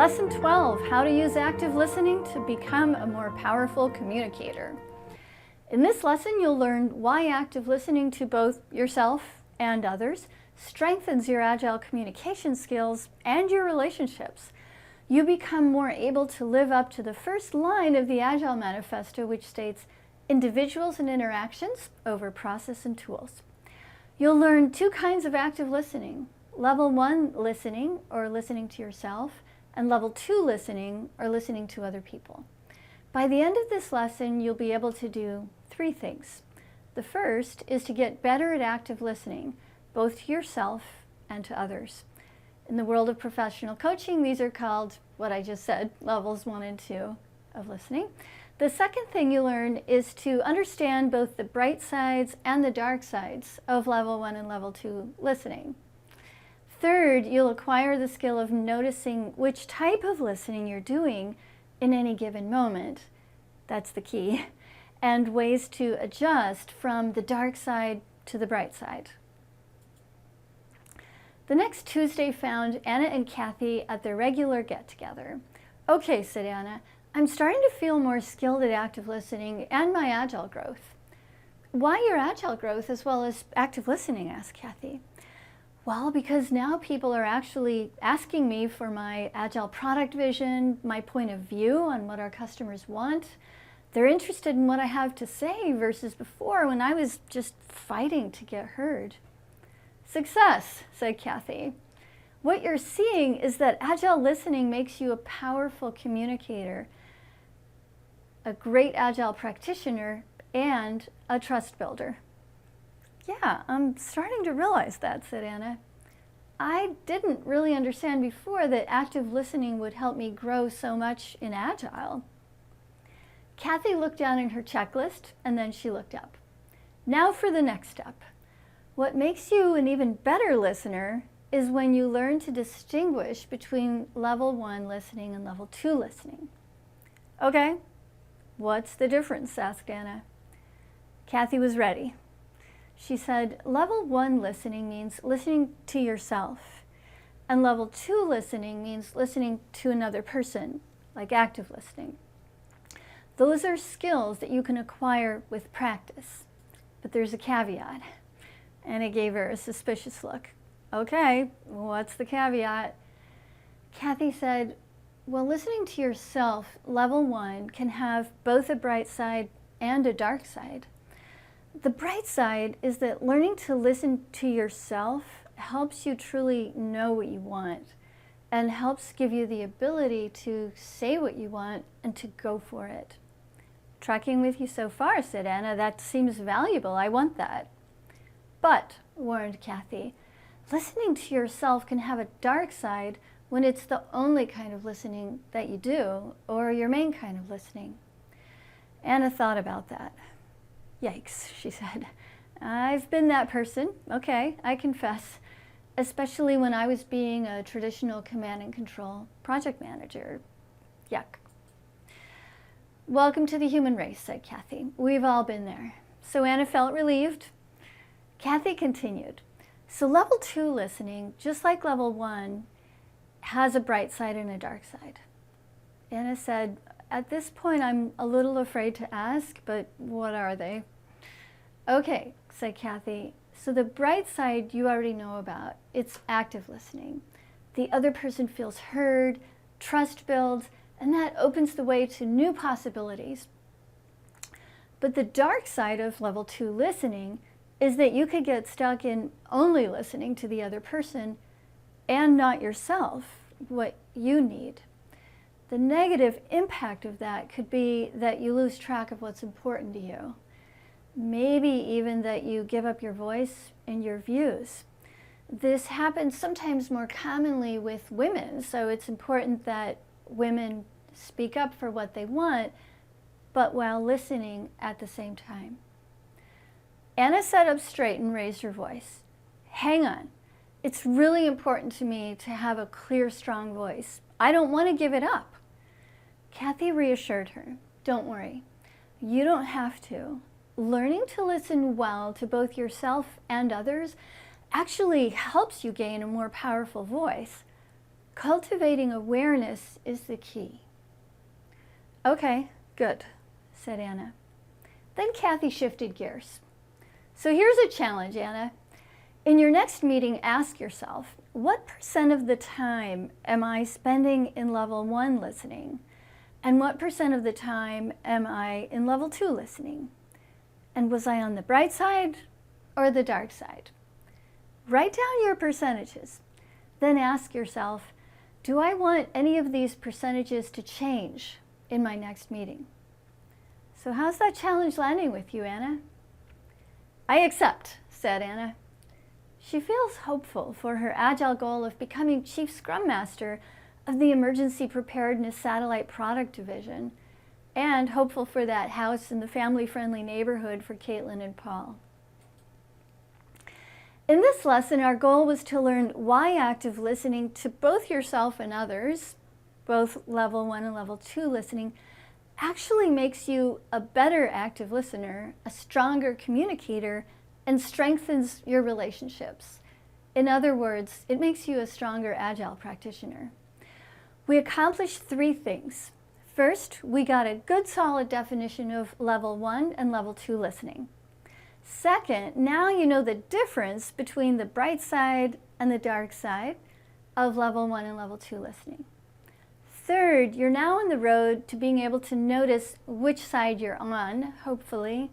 Lesson 12, how to use active listening to become a more powerful communicator. In this lesson, you'll learn why active listening to both yourself and others strengthens your Agile communication skills and your relationships. You become more able to live up to the first line of the Agile Manifesto, which states, individuals and interactions over process and tools. You'll learn two kinds of active listening. Level 1 listening, or listening to yourself, and Level 2 listening, or listening to other people. By the end of this lesson, you'll be able to do three things. The first is to get better at active listening, both to yourself and to others. In the world of professional coaching, these are called, what I just said, levels 1 and 2 of listening. The second thing you learn is to understand both the bright sides and the dark sides of Level 1 and Level 2 listening. Third, you'll acquire the skill of noticing which type of listening you're doing in any given moment. That's the key. And ways to adjust from the dark side to the bright side. The next Tuesday found Anna and Kathy at their regular get-together. Okay, said Anna, I'm starting to feel more skilled at active listening and my Agile growth. Why your Agile growth as well as active listening, asked Kathy. Well, because now people are actually asking me for my Agile product vision, my point of view on what our customers want. They're interested in what I have to say versus before when I was just fighting to get heard. Success, said Kathy. What you're seeing is that Agile listening makes you a powerful communicator, a great Agile practitioner, and a trust builder. Yeah, I'm starting to realize that, said Anna. I didn't really understand before that active listening would help me grow so much in Agile. Kathy looked down in her checklist, and then she looked up. Now for the next step. What makes you an even better listener is when you learn to distinguish between Level 1 listening and Level 2 listening. Okay, what's the difference, asked Anna. Kathy was ready. She said, Level 1 listening means listening to yourself, and Level 2 listening means listening to another person, like active listening. Those are skills that you can acquire with practice, but there's a caveat. Anna gave her a suspicious look. Okay, what's the caveat? Kathy said, well, listening to yourself, Level 1, can have both a bright side and a dark side. The bright side is that learning to listen to yourself helps you truly know what you want and helps give you the ability to say what you want and to go for it. Tracking with you so far, said Anna. That seems valuable. I want that. But, warned Kathy, listening to yourself can have a dark side when it's the only kind of listening that you do, or your main kind of listening. Anna thought about that. Yikes, she said. I've been that person, okay, I confess, especially when I was being a traditional command and control project manager. Yuck. Welcome to the human race, said Kathy. We've all been there. So Anna felt relieved. Kathy continued. So Level 2 listening, just like Level 1, has a bright side and a dark side. Anna said, at this point I'm a little afraid to ask, but what are they? Okay, said Kathy. So the bright side you already know about. It's active listening. The other person feels heard, trust builds, and that opens the way to new possibilities. But the dark side of Level 2 listening is that you could get stuck in only listening to the other person and not yourself, what you need. The negative impact of that could be that you lose track of what's important to you. Maybe even that you give up your voice and your views. This happens sometimes more commonly with women, so it's important that women speak up for what they want, but while listening at the same time. Anna sat up straight and raised her voice. Hang on. It's really important to me to have a clear, strong voice. I don't want to give it up. Kathy reassured her. Don't worry. You don't have to. Learning to listen well to both yourself and others actually helps you gain a more powerful voice. Cultivating awareness is the key. Okay, good, said Anna. Then Kathy shifted gears. So here's a challenge, Anna. In your next meeting, ask yourself, what % of the time am I spending in level 1 listening? And what % of the time am I in level 2 listening? And was I on the bright side or the dark side? Write down your percentages. Then ask yourself, do I want any of these percentages to change in my next meeting? So how's that challenge landing with you, Anna? I accept, said Anna. She feels hopeful for her Agile goal of becoming Chief Scrum Master of the Emergency Preparedness Satellite Product Division, and hopeful for that house in the family-friendly neighborhood for Caitlin and Paul. In this lesson, our goal was to learn why active listening to both yourself and others, both level 1 and level 2 listening, actually makes you a better active listener, a stronger communicator, and strengthens your relationships. In other words, it makes you a stronger Agile practitioner. We accomplished 3 things. First, we got a good solid definition of level 1 and level 2 listening. Second, now you know the difference between the bright side and the dark side of level 1 and level 2 listening. Third, you're now on the road to being able to notice which side you're on, hopefully,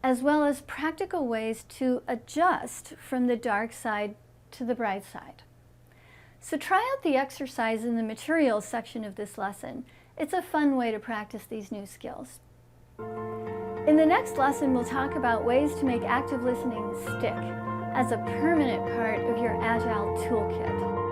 as well as practical ways to adjust from the dark side to the bright side. So try out the exercise in the materials section of this lesson. It's a fun way to practice these new skills. In the next lesson, we'll talk about ways to make active listening stick as a permanent part of your Agile toolkit.